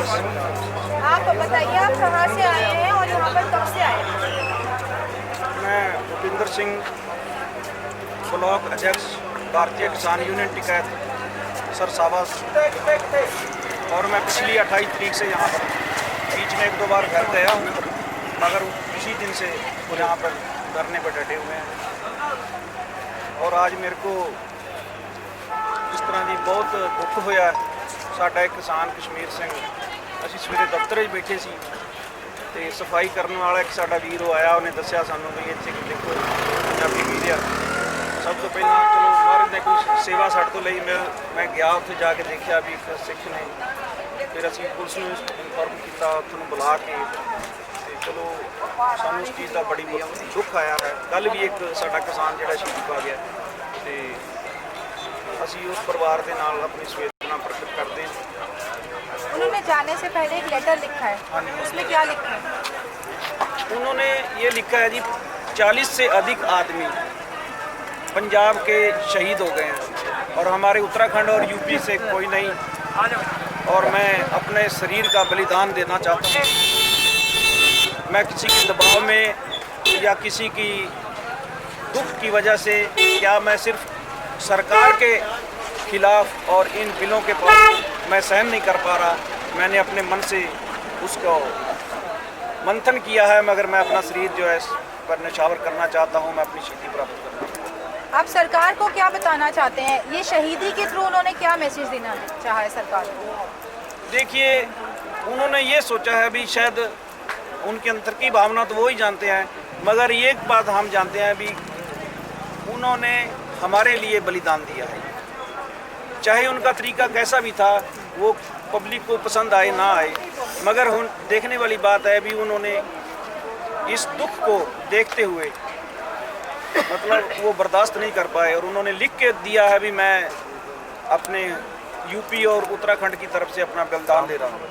आप बताइए, आप कहाँ से आए हैं और यहाँ पर कब से आए हैं? मैं भूपिंदर सिंह, ब्लॉक अध्यक्ष, भारतीय किसान यूनियन टिकैत सरसावा, और मैं पिछली 28 तारीख से यहाँ पर बीच में 1-2 बार घर गया हूँ, मगर उसी दिन से यहाँ पर धरने पर डटे हुए हैं। और आज मेरे को इस तरह की बहुत दुख होया। साडा एक किसान कश्मीर सिंह, ਅਸੀਂ ਸਵੇਰੇ ਦਫ਼ਤਰ 'ਚ ਬੈਠੇ ਸੀ ਤੇ ਸਫਾਈ ਕਰਨ ਵਾਲਾ ਇੱਕ ਸਾਡਾ ਵੀਰ ਆਇਆ, ਉਹਨੇ ਦੱਸਿਆ ਸਾਨੂੰ ਵੀ ਇੱਥੇ ਦੇਖੋ ਪੰਜਾਬੀ ਮੀਡੀਆ। ਸਭ ਤੋਂ ਪਹਿਲਾਂ ਚਲੋ ਮਹਾਰਾਜ ਨੇ ਕੋਈ ਸੇਵਾ ਸਾਡੇ ਤੋਂ ਲਈ, ਮੈਂ ਗਿਆ ਉੱਥੇ ਜਾ ਕੇ ਦੇਖਿਆ ਵੀ ਇੱਕ ਸਿੱਖ ਨੇ। ਫਿਰ ਅਸੀਂ ਪੁਲਿਸ ਨੂੰ ਇਨਫੋਰਮ ਕੀਤਾ, ਉੱਥੋਂ ਨੂੰ ਬੁਲਾ ਕੇ, ਤੇ ਚਲੋ ਸਾਨੂੰ ਇਸ ਚੀਜ਼ ਦਾ ਬੜੀ ਦੁੱਖ ਆਇਆ ਹੈ। ਕੱਲ੍ਹ ਵੀ ਇੱਕ ਸਾਡਾ ਕਿਸਾਨ ਜਿਹੜਾ ਸ਼ਹੀਦ ਪਾ ਗਿਆ, ਤੇ ਅਸੀਂ ਉਸ ਪਰਿਵਾਰ ਦੇ ਨਾਲ ਆਪਣੀ ਸੰਵੇदना प्रकट करते हैं। उन्होंने जाने से पहले एक लेटर लिखा है, उसमें क्या लिखा है? उन्होंने ये लिखा है जी, 40 से अधिक आदमी पंजाब के शहीद हो गए हैं और हमारे उत्तराखंड और यूपी से कोई नहीं, और मैं अपने शरीर का बलिदान देना चाहता हूँ। मैं किसी के दबाव में या किसी की दुख की वजह से, क्या मैं सिर्फ सरकार के खिलाफ और इन बिलों के पास मैं सहन नहीं कर पा रहा। मैंने अपने मन से उसको मंथन किया है, मगर मैं अपना शरीर जो है पर निछावर करना चाहता हूँ। मैं अपनी शक्ति प्राप्त करना चाहता हूँ। आप सरकार को क्या बताना चाहते हैं? ये शहीदी के थ्रू उन्होंने क्या मैसेज देना चाहा है सरकार को? देखिए, उन्होंने ये सोचा है भी, शायद उनके अंदर की भावना तो वो ही जानते हैं, मगर एक बात हम जानते हैं भी, उन्होंने हमारे लिए बलिदान दिया है। चाहे उनका तरीका कैसा भी था, वो पब्लिक को पसंद आए ना आए, मगर देखने वाली बात है भी, उन्होंने इस दुख को देखते हुए मतलब वो बर्दाश्त नहीं कर पाए, और उन्होंने लिख के दिया है भी, मैं अपने यूपी और उत्तराखंड की तरफ से अपना बलिदान दे रहा हूँ।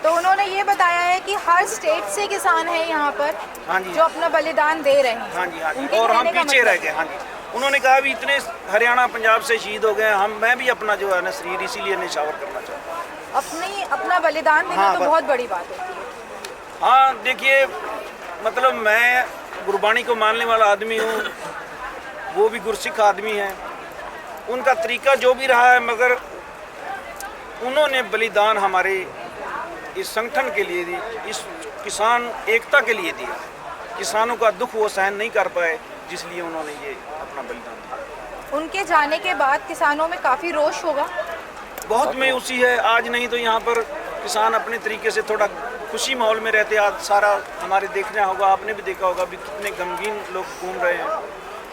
तो उन्होंने ये बताया है कि हर स्टेट से किसान हैं यहाँ पर, हाँ जी, जो अपना बलिदान दे रहे हैं। हाँ जी, हाँ जी, और हम पीछे रह गए। हाँ जी, उन्होंने कहा भी इतने हरियाणा पंजाब से शहीद हो गए, मैं भी अपना जो है ना शरीर इसीलिए निछावर करना चाहता हूँ। अपना बलिदान देना हाँ, तो बहुत बड़ी बात होती है। हाँ, देखिए, मतलब मैं गुरबाणी को मानने वाला आदमी हूँ, वो भी गुरसिख आदमी है। उनका तरीका जो भी रहा है, मगर उन्होंने बलिदान हमारे इस संगठन के लिए दी, इस किसान एकता के लिए दिया। किसानों का दुख वो सहन नहीं कर पाए, जिसलिए उन्होंने ये अपना बलिदान दिया। उनके जाने के बाद किसानों में काफ़ी रोष होगा। बहुत मायूसी है। आज नहीं तो यहाँ पर किसान अपने तरीके से थोड़ा खुशी माहौल में रहते। आज सारा हमारे देखना होगा, आपने भी देखा होगा भी कितने गमगीन लोग घूम रहे हैं,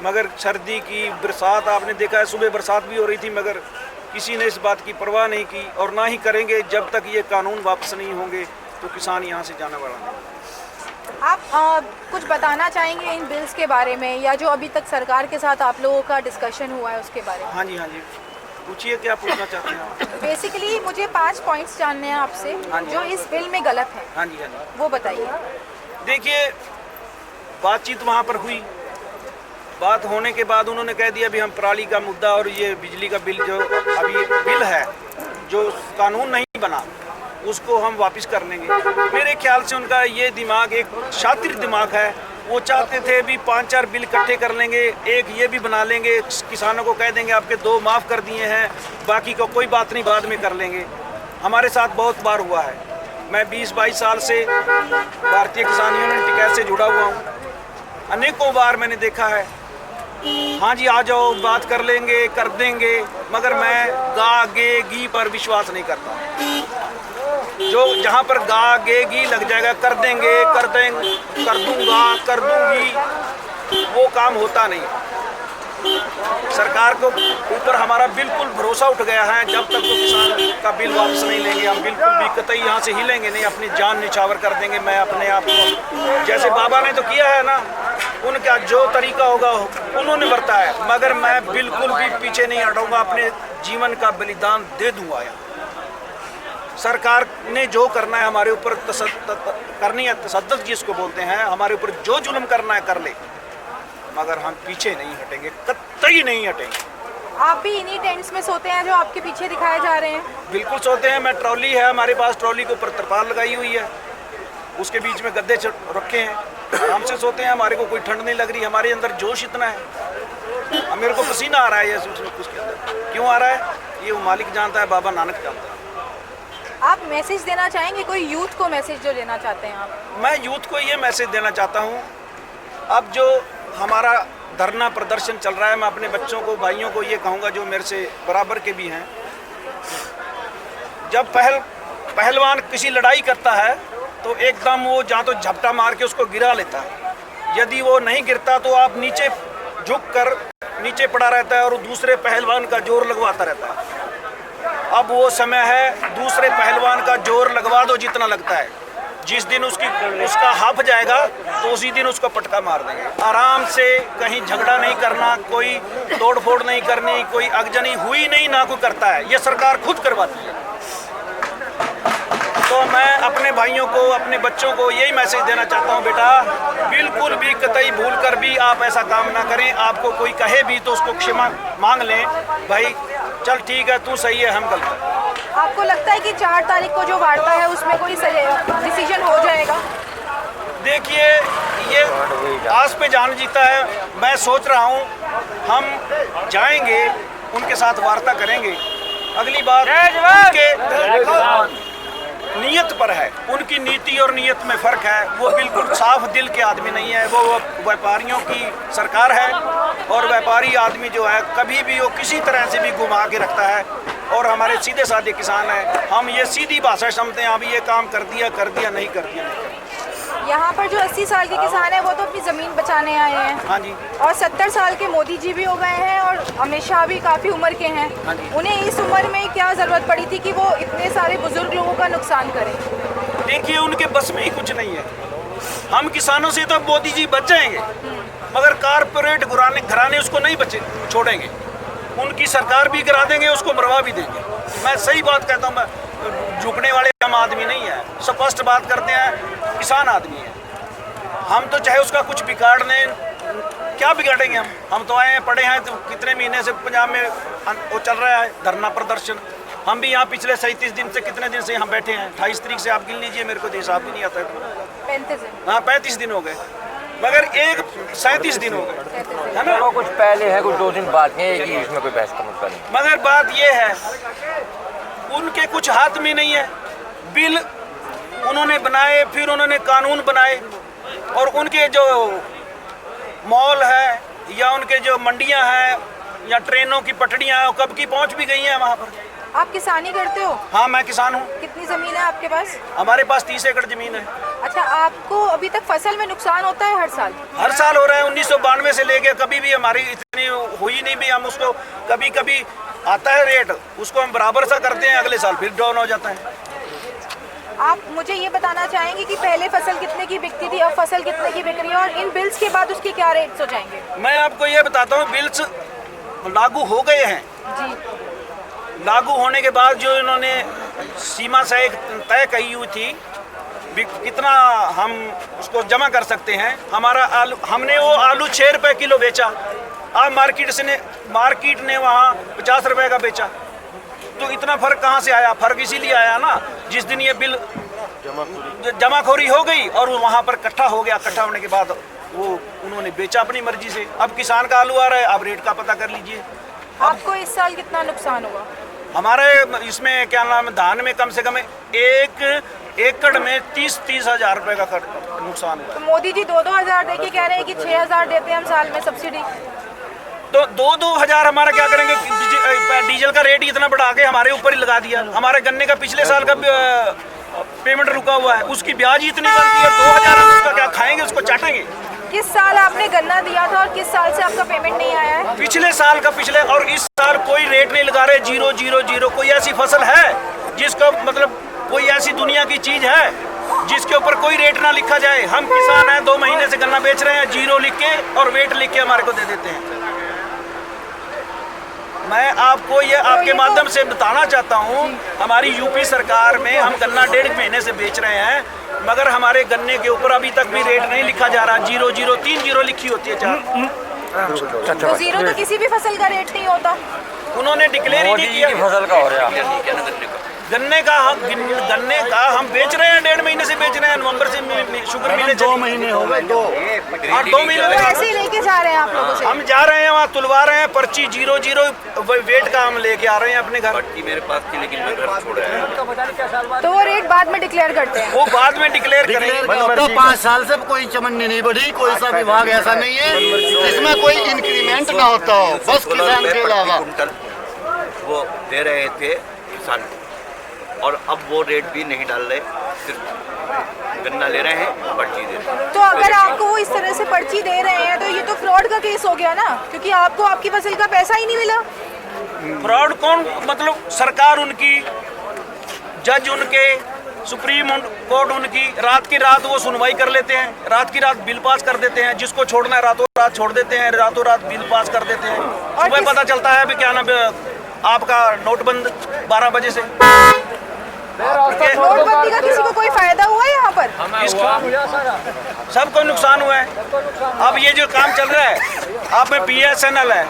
मगर सर्दी की बरसात आपने देखा है, सुबह बरसात भी हो रही थी, मगर किसी ने इस बात की परवाह नहीं की, और ना ही करेंगे जब तक ये कानून वापस नहीं होंगे, तो किसान यहाँ से जाने वाला नहीं। आप कुछ बताना चाहेंगे इन बिल्स के बारे में, या जो अभी तक सरकार के साथ आप लोगों का डिस्कशन हुआ है उसके बारे में? हाँ जी, हाँ जी, पूछिए, क्या पूछना चाहते हैं आप? बेसिकली मुझे 5 पॉइंट्स जानने हैं आपसे, हाँ जी, जो इस बिल में गलत है। हाँ जी, हाँ जी, वो बताइए। देखिए, बातचीत वहाँ पर हुई, बात होने के बाद उन्होंने कह दिया भी हम पराली का मुद्दा और ये बिजली का बिल, जो अभी बिल है, जो कानून नहीं बना, उसको हम वापस कर लेंगे। मेरे ख्याल से उनका ये दिमाग एक शातिर दिमाग है। वो चाहते थे भी 5-4 बिल इकट्ठे कर लेंगे, एक ये भी बना लेंगे, किसानों को कह देंगे आपके 2 माफ़ कर दिए हैं, बाकी का कोई बात नहीं, बाद में कर लेंगे। हमारे साथ बहुत बार हुआ है। मैं 20-22 साल से भारतीय किसान यूनियन टिकैत से जुड़ा हुआ हूँ। अनेकों बार मैंने देखा है, हाँ जी आ जाओ, बात कर लेंगे, कर देंगे, मगर मैं गा गे गी पर विश्वास नहीं करता। जो जहाँ पर गा गे गी लग जाएगा, कर देंगे, कर देंगे, कर दूंगा, कर दूंगी, वो काम होता नहीं। सरकार को ऊपर हमारा बिल्कुल भरोसा उठ गया है। जब तक वो किसान का बिल वापस नहीं लेंगे, हम बिल्कुल भी कतई यहाँ से हिलेंगे नहीं, अपनी जान निछावर कर देंगे। मैं अपने आप को, जैसे बाबा ने तो किया है ना, उनका जो तरीका होगा उन्होंने बरता है, मगर मैं बिल्कुल भी पीछे नहीं हटूंगा, अपने जीवन का बलिदान दे दूंगा। यहाँ सरकार ने जो करना है हमारे ऊपर करनी है, तसद्दुक जिसको बोलते हैं, हमारे ऊपर जो जुल्म करना है कर ले, मगर हम पीछे नहीं हटेंगे, कतई नहीं हटेंगे। आप भी इन्हीं टेंट्स में सोते हैं जो आपके पीछे दिखाए जा रहे हैं? बिल्कुल सोते हैं। मैं ट्रॉली है हमारे पास, ट्रॉली के ऊपर तरपाल लगाई हुई है, उसके बीच में गद्दे रखे हैं, आराम से सोते हैं। हमारे को कोई ठंड नहीं लग रही, हमारे अंदर जोश इतना है। अब मेरे को पसीना आ रहा है ये उसके अंदर, क्यों आ रहा है ये वो मालिक जानता है, बाबा नानक जानता है। आप मैसेज देना चाहेंगे, कोई यूथ को मैसेज जो देना चाहते हैं आप? मैं यूथ को ये मैसेज देना चाहता हूँ, अब जो हमारा धरना प्रदर्शन चल रहा है, मैं अपने बच्चों को, भाइयों को ये कहूँगा जो मेरे से बराबर के भी हैं, जब पहलवान किसी लड़ाई करता है तो एकदम वो जहाँ तो झपटा मार के उसको गिरा लेता है, यदि वो नहीं गिरता तो आप नीचे झुक कर नीचे पड़ा रहता है और दूसरे पहलवान का जोर लगवाता रहता है। अब वो समय है, दूसरे पहलवान का जोर लगवा दो जितना लगता है, जिस दिन उसका हाफ जाएगा तो उसी दिन उसको पटका मार देंगे। आराम से, कहीं झगड़ा नहीं करना, कोई तोड़फोड़ नहीं करनी, कोई अगजनी हुई नहीं ना कोई करता है, ये सरकार खुद करवाती है। तो मैं अपने भाइयों को, अपने बच्चों को यही मैसेज देना चाहता हूँ, बेटा बिल्कुल भी कतई भूल कर भी आप ऐसा काम ना करें। आपको कोई कहे भी तो उसको क्षमा मांग लें, भाई चल ठीक है तू सही है हम गलत है। आपको लगता है कि 4 तारीख को जो वार्ता है उसमें कोई डिसीजन हो जाएगा? देखिए ये आस पे जान जीता है। मैं सोच रहा हूँ हम जाएंगे, उनके साथ वार्ता करेंगे। अगली बात उनके नीयत पर है, उनकी नीति और नीयत में फ़र्क है। वो बिल्कुल साफ दिल के आदमी नहीं है, वो व्यापारियों की सरकार है और व्यापारी आदमी जो है कभी भी वो किसी तरह से भी घुमा के रखता है। और हमारे सीधे साधे किसान हैं, हम ये सीधी भाषा समझते हैं, अभी ये काम कर दिया नहीं कर दिया। यहाँ पर जो 80 साल के किसान हैं वो तो अपनी ज़मीन बचाने आए हैं। हाँ जी। और 70 साल के मोदी जी भी हो गए हैं और अमित शाह भी काफ़ी उम्र के हैं। हाँ जी। उन्हें इस उम्र में क्या ज़रूरत पड़ी थी कि वो इतने सारे बुजुर्ग लोगों का नुकसान करें? देखिए उनके बस में ही कुछ नहीं है। हम किसानों से तो मोदी जी बच जाएंगे, मगर कारपोरेट घराने उसको नहीं बचे छोड़ेंगे। उनकी सरकार भी गिरा देंगे, उसको मरवा भी देंगे। मैं सही बात कहता हूँ, मैं झुकने वाले हम आदमी नहीं है, स्पष्ट बात करते हैं, किसान आदमी है हम। तो चाहे उसका कुछ बिगाड़ लें, क्या बिगाड़ेंगे हम तो आए हैं, पढ़े हैं, तो कितने महीने से पंजाब में वो चल रहा है धरना प्रदर्शन। हम भी यहाँ पिछले 37 दिन से, कितने दिन से यहाँ बैठे हैं, 28 तारीख से आप गिन लीजिए, मेरे को हिसाब भी नहीं आता है। 35 दिन। हाँ 35 दिन हो गए, मगर 37 दिन हो गए, है ना। कुछ पहले है, कुछ 2 दिन बाद में, एक ही इसमें कोई बहस का मुद्दा नहीं। मगर बात ये है, उनके कुछ हाथ में नहीं है। बिल उन्होंने बनाए, फिर उन्होंने कानून बनाए, और उनके जो मॉल है या उनके जो मंडियां हैं या ट्रेनों की पटड़ियां हैं, कब की पहुंच भी गई हैं वहाँ पर। आप किसानी करते हो? हाँ मैं किसान हूँ। कितनी ज़मीन है आपके पास? हमारे पास 30 एकड़ ज़मीन है। अच्छा, आपको अभी तक फसल में नुकसान होता है हर साल? हर साल हो रहा है। 1992 से लेके कभी भी हमारी इतनी हुई नहीं भी। हम उसको कभी कभी आता है रेट, उसको हम बराबर सा करते हैं, अगले साल फिर डाउन हो जाता है। आप मुझे ये बताना चाहेंगे कि पहले फसल कितने की बिकती थी, अब फसल कितने की बिक रही है, और इन बिल्स के बाद उसके क्या रेट्स हो जाएंगे? मैं आपको ये बताता हूँ, बिल्स लागू हो गए हैं जी। लागू होने के बाद जो इन्होंने सीमा से एक तय कही हुई थी कितना हम उसको जमा कर सकते हैं। हमारा आलू, हमने वो आलू 6 रुपये किलो बेचा, अब मार्केट ने वहाँ 50 रुपये का बेचा। तो इतना फ़र्क कहाँ से आया? फ़र्क इसीलिए आया ना, जिस दिन ये बिल जमाखोरी हो गई और वो वहाँ पर इकट्ठा हो गया। इकट्ठा होने के बाद वो उन्होंने बेचा अपनी मर्जी से। अब किसान का आलू आ रहा है, आप रेट का पता कर लीजिए। आपको इस साल कितना नुकसान हुआ? हमारे इसमें क्या नाम है, धान में कम से कम 1 एकड़ में 30 हज़ार रुपये का नुकसान हुआ। तो मोदी जी 2-2 हज़ार दे के कह रहे हैं कि 6 हज़ार देते हैं हम साल में सब्सिडी। तो 2-2 हज़ार हमारा क्या करेंगे? डीजल का रेट इतना बढ़ा के हमारे ऊपर ही लगा दिया। हमारे गन्ने का पिछले साल का पेमेंट रुका हुआ है, उसकी ब्याज इतनी बनती है, 2000 हम उसका क्या खाएंगे, उसको चाटेंगे। किस साल आपने गन्ना दिया था और किस साल से आपका पेमेंट नहीं आया है? पिछले साल का पिछले, और इस साल कोई रेट नहीं लगा रहे। 000। कोई ऐसी फसल है जिसको मतलब कोई ऐसी दुनिया की चीज है जिसके ऊपर कोई रेट ना लिखा जाए? हम किसान हैं, 2 महीने से गन्ना बेच रहे हैं, 0 लिख के और वेट लिख के हमारे को दे देते हैं। मैं आपको ये आपके माध्यम से बताना चाहता हूँ, हमारी यूपी सरकार में हम गन्ना 1.5 महीने से बेच रहे हैं, मगर हमारे गन्ने के ऊपर अभी तक भी रेट नहीं लिखा जा रहा। 0, 3 0 लिखी होती है 4। तो 0 तो किसी भी फसल का रेट नहीं होता। उन्होंने डिक्लेयर ही मोदी नहीं जी किया। की फसल का हो रहा गन्ने का हम बेच रहे हैं, 1.5 महीने से बेच रहे हैं। नवंबर से शुगर मिले 2 महीने हो गए, 2 हाँ 2 महीने तो से ऐसे ही लेके जा रहे हैं आप लोगों से? हम जा रहे हैं वहाँ तुलवा रहे हैं, पर्ची 00 वेट का हम लेके आ रहे हैं अपने घर। मेरे पास थी लेकिन मैं घर छोड़ आया। तो वो रेट बाद में डिक्लेयर करते हैं? वो बाद में डिक्लेयर करेंगे। तो 5 साल से कोई चमन्नी नहीं बढ़ी, कोई सा विभाग ऐसा नहीं है जिसमें कोई इंक्रीमेंट ना होता हो, बस किसान के अलावा। कुंटल वो दे रहे थे किसान को, और अब वो रेट भी नहीं डाल रहे, सिर्फ गन्ना ले रहे हैं, पर्ची दे रहे हैं। तो अगर आपको वो इस तरह से पर्ची दे रहे हैं तो ये तो फ्रॉड का केस हो गया ना, क्योंकि आपको आपकी फसल का पैसा ही नहीं मिला। फ्रॉड कौन, मतलब सरकार उनकी, जज उनके, सुप्रीम कोर्ट उनकी, रात की रात वो सुनवाई कर लेते हैं, रात की रात बिल पास कर देते हैं। जिसको छोड़ना है रातों रात छोड़ देते हैं, रातों रात बिल पास कर देते हैं। सुबह पता चलता है अभी क्या नाम आपका नोटबंद 12 बजे से। नोटबंदी का किसी को कोई फायदा हुआ है यहाँ पर? सबको नुकसान हुआ है। अब ये जो काम चल रहा है, आप में BSNL है,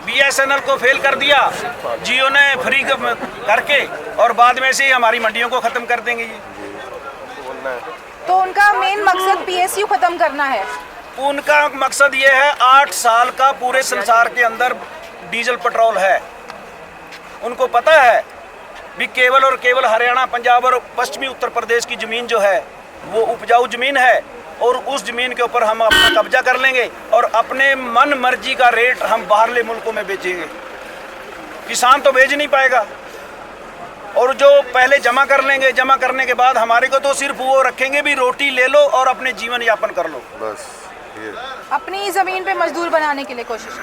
BSNL को फेल कर दिया जियो ने फ्री करके, और बाद में से ही हमारी मंडियों को खत्म कर देंगे ये। तो उनका मेन मकसद PSU खत्म करना है? उनका मकसद ये है, 8 साल का पूरे संसार के अंदर डीजल पेट्रोल है। उनको पता है भी केवल और केवल हरियाणा, पंजाब और पश्चिमी उत्तर प्रदेश की ज़मीन जो है वो उपजाऊ ज़मीन है, और उस ज़मीन के ऊपर हम अपना कब्जा कर लेंगे और अपने मन मर्जी का रेट हम बाहरले मुल्कों में बेचेंगे। किसान तो बेच नहीं पाएगा, और जो पहले जमा कर लेंगे, जमा करने के बाद हमारे को तो सिर्फ वो रखेंगे भी रोटी ले लो और अपने जीवन यापन कर लो। बस ये अपनी ज़मीन पे मजदूर बनाने के लिए कोशिश।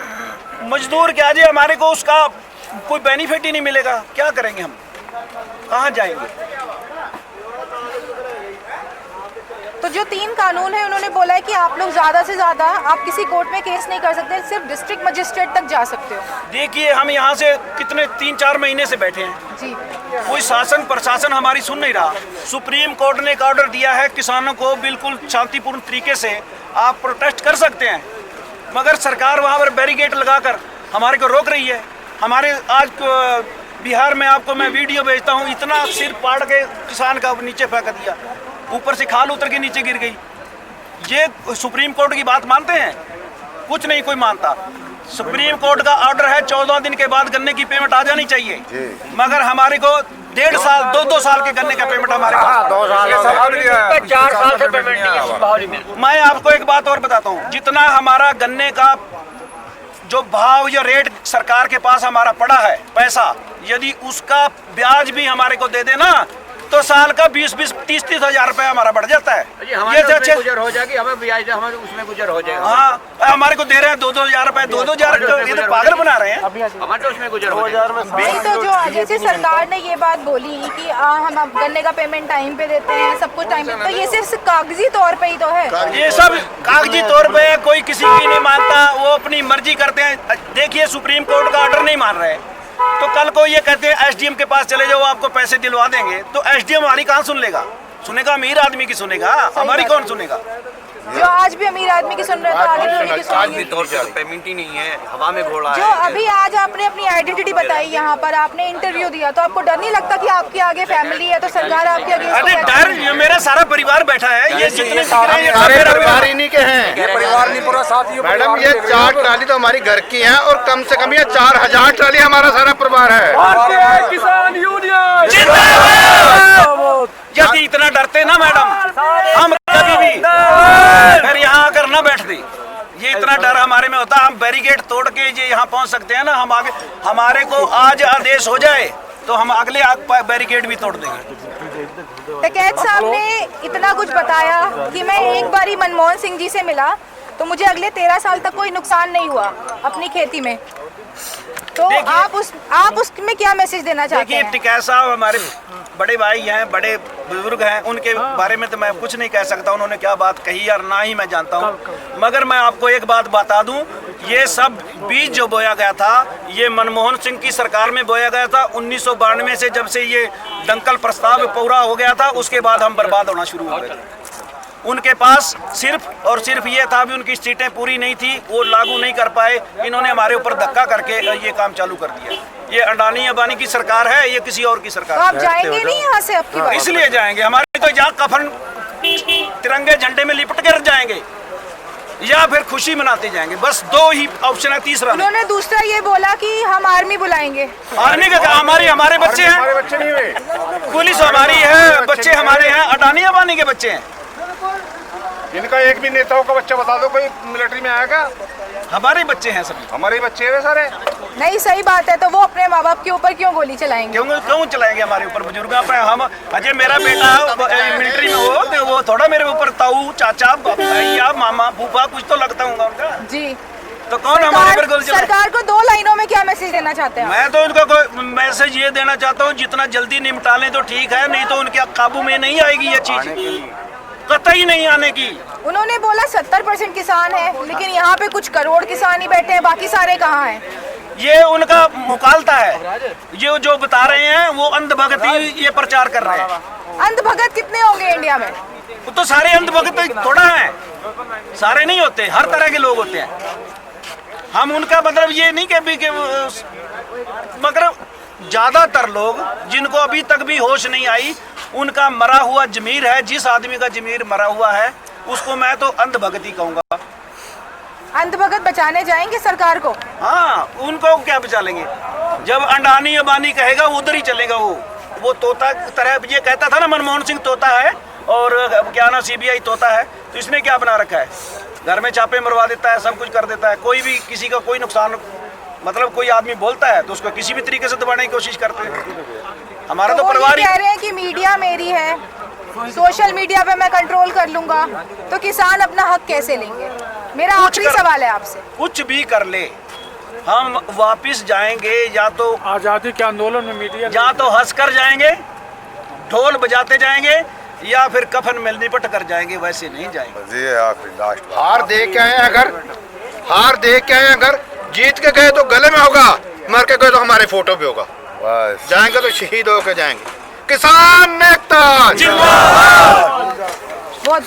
मजदूर क्या जी, हमारे को उसका कोई बेनिफिट ही नहीं मिलेगा। क्या करेंगे हम, कहाँ जाएंगे? तो जो 3 कानून है उन्होंने बोला है कि आप लोग ज़्यादा से ज़्यादा आप किसी कोर्ट में केस नहीं कर सकते, सिर्फ डिस्ट्रिक्ट मजिस्ट्रेट तक जा सकते हो। देखिए हम यहाँ से कितने 3-4 महीने से बैठे हैं, जी, कोई शासन प्रशासन हमारी सुन नहीं रहा। सुप्रीम कोर्ट ने एक ऑर्डर दिया है किसानों को बिल्कुल शांतिपूर्ण तरीके से आप प्रोटेस्ट कर सकते हैं, मगर सरकार वहाँ पर बैरिकेड लगाकर हमारे को रोक रही है। हमारे आज बिहार में आपको मैं वीडियो भेजता हूँ, इतना सिर पाड़ के किसान का नीचे फेंक दिया, ऊपर से खाल उतर के नीचे गिर गई। ये सुप्रीम कोर्ट की बात मानते हैं? कुछ नहीं कोई मानता। सुप्रीम कोर्ट का ऑर्डर है 14 दिन के बाद गन्ने की पेमेंट आ जानी चाहिए, मगर हमारे को 1.5 साल 2-2 साल के गन्ने का पेमेंट हमारे पास 2 साल 4 साल से पेमेंट नहीं है बाहरी में। मैं आपको एक बात और बताता हूँ, जितना हमारा गन्ने का जो भाव या रेट सरकार के पास हमारा पड़ा है पैसा, यदि उसका ब्याज भी हमारे को दे देना तो साल का 20-20, 30-30 हजार रुपए हमारा बढ़ जाता है। ये तो अच्छे गुजर हो जाएगी, हमें ब्याज हमें उसमें गुजर हो जाएगा। हाँ, हमारे को दे रहे हैं 2-2 हजार रुपए, 2-2 हजार, ये तो पागल बना रहे हैं। हमारे तो उसमें गुजर हो जाएगा। नहीं तो जो जैसे सरकार ने ये बात बोली कि हम अब गन्ने का पेमेंट टाइम पे देते हैं, सब कुछ टाइम पे, तो ये सिर्फ कागजी तौर पे ही तो है। ये सब कागजी तौर पे, कोई किसी की नहीं मानता, वो अपनी मर्जी करते हैं। देखिए सुप्रीम कोर्ट का ऑर्डर नहीं मान रहे, तो कल को ये कहते हैं SDM के पास चले जाओ, आपको पैसे दिलवा देंगे, तो SDM हमारी कहाँ सुन लेगा? सुनेगा अमीर आदमी की सुनेगा, हमारी कौन सुनेगा? जो आज भी अमीर आदमी की सुन रहे हैं तो आगे भी उन्हीं की आज भी सुनेंगे। तौर पे पेमेंट ही नहीं है, हवा में घोड़ा जो है। अभी आज आपने अपनी आइडेंटिटी बताई, यहाँ पर आपने इंटरव्यू दिया, तो आपको डर नहीं लगता कि आपके आगे फैमिली है तो सरकार आपके आगे इसको अरे क्या डर, करेगी? ये मेरा सारा परिवार बैठा है, ये जितने सारे परिवार इन्हीं के हैं। ये परिवार नहीं पूरा साथ ही मैडम ये 4 ट्राली तो हमारी घर की हैं, और कम से कम ये 4000 ट्राली हमारा सारा परिवार है। किसान यूनियन यदि इतना डरते ना मैडम, हम कभी भी फिर यहाँ आकर न बैठते। ये इतना डर हमारे में होता, हम बैरिकेड तोड़ के ये यहाँ पहुँच सकते हैं ना। हम आगे, हमारे को आज आदेश हो जाए तो हम अगले बैरिकेड भी तोड़ देंगे। टिकैत साहब ने इतना कुछ बताया कि मैं एक बारी मनमोहन सिंह जी से मिला तो मुझे अगले 13 साल तक कोई नुकसान नहीं हुआ अपनी खेती में। तो आप उसमें क्या मैसेज देना चाहते देखिए हैं? टिकैत साहब हमारे बड़े भाई हैं, बड़े बुजुर्ग हैं, उनके बारे में तो मैं कुछ नहीं कह सकता उन्होंने क्या बात कही और ना ही मैं जानता हूं, मगर मैं आपको एक बात बता दूं, ये सब बीज जो बोया गया था ये मनमोहन सिंह की सरकार में बोया गया था। 1992 से जब से ये दंकल प्रस्ताव पूरा हो गया था, उसके बाद हम बर्बाद होना शुरू हो गए। उनके पास सिर्फ और सिर्फ ये था भी उनकी सीटें पूरी नहीं थी, वो लागू नहीं कर पाए। इन्होंने हमारे ऊपर धक्का करके ये काम चालू कर दिया। ये अडानी अंबानी की सरकार है, ये किसी और की तो सरकार आप है। जाएंगे नहीं यहाँ से अब की बार? इसलिए जाएंगे, हमारे तो जहाँ कफन तिरंगे झंडे में लिपट कर जाएंगे या फिर खुशी मनाते जाएंगे, बस दो ही ऑप्शन है, तीसरा नहीं। उन्होंने दूसरा ये बोला कि हम आर्मी बुलाएंगे। आर्मी का हमारे बच्चे हैं, हमारे बच्चे नहीं हुए, पुलिस हमारी है, बच्चे हमारे हैं, अडानी अंबानी के बच्चे हैं। इनका एक भी नेताओं का बच्चा बता दो कोई मिलिट्री में आएगा? हमारे बच्चे हैं सभी। हमारे ही बच्चे हैं सारे। नहीं, सही बात है, तो वो अपने माँ बाप के ऊपर क्यों गोली चलाएंगे? क्यों चलाएंगे हमारे ऊपर? बुजुर्ग अपने हम अजय मेरा बेटा मिलिट्री में हो तो वो थोड़ा मेरे ऊपर ताऊ चाचा भैया मामा फूफा कुछ तो लगता होगा उनका जी। तो कौन हमारे ऊपर गोली चलाए? सरकार को 2 लाइनों में क्या मैसेज देना चाहते हैं? मैं तो उनका कोई मैसेज ये देना चाहता हूँ, जितना जल्दी निपटा लें तो ठीक है, नहीं तो उनके काबू में नहीं आएगी ये चीज, कतई नहीं आने की। उन्होंने बोला 70% किसान है, लेकिन यहाँ पे कुछ करोड़ किसान ही बैठे हैं, बाकी सारे कहाँ हैं? ये उनका मुकालता है, ये जो बता रहे हैं वो अंधभक्ति ये प्रचार कर रहे हैं। अंधभगत कितने होंगे इंडिया में? वो तो सारे अंधभक्त थोड़ा है, सारे नहीं होते, हर तरह के लोग होते हैं। हम उनका मतलब ये नहीं कि मगर ज्यादातर लोग जिनको अभी तक भी होश नहीं आई, उनका मरा हुआ जमीर है। जिस आदमी का जमीर मरा हुआ है उसको मैं तो अंधभक्ति कहूँगा। अंधभगत बचाने जाएंगे सरकार को? हाँ, उनको क्या बचा लेंगे? जब अडानी अंबानी कहेगा उधर ही चलेगा। वो तोता तरह ये कहता था ना, मनमोहन सिंह तोता है और क्या ना सीबीआई तोता है, तो इसने क्या बना रखा है? घर में छापे मरवा देता है, सब कुछ कर देता है। कोई भी किसी का कोई नुकसान मतलब कोई आदमी बोलता है तो उसको किसी भी तरीके से दबाने की कोशिश करते हैं। हमारा तो वो परिवार ये कह रहे हैं कि मीडिया मेरी है, सोशल मीडिया पे मैं कंट्रोल कर लूंगा, तो किसान अपना हक कैसे लेंगे? मेरा आखिरी सवाल है आपसे। कुछ भी कर ले, हम वापिस जाएंगे या तो आज़ादी के आंदोलन में मीडिया या तो हंस कर जाएंगे, ढोल बजाते जाएंगे, या फिर कफन में लिपट कर जाएंगे, वैसे नहीं जाएंगे। ये आखिरी लास्ट हार देख के आए अगर जीत के गए तो गले में होगा, मर के गए तो हमारे फोटो पे होगा। बस। जाएंगे तो शहीद होकर जाएंगे। किसान नेता जिंदाबाद। बहुत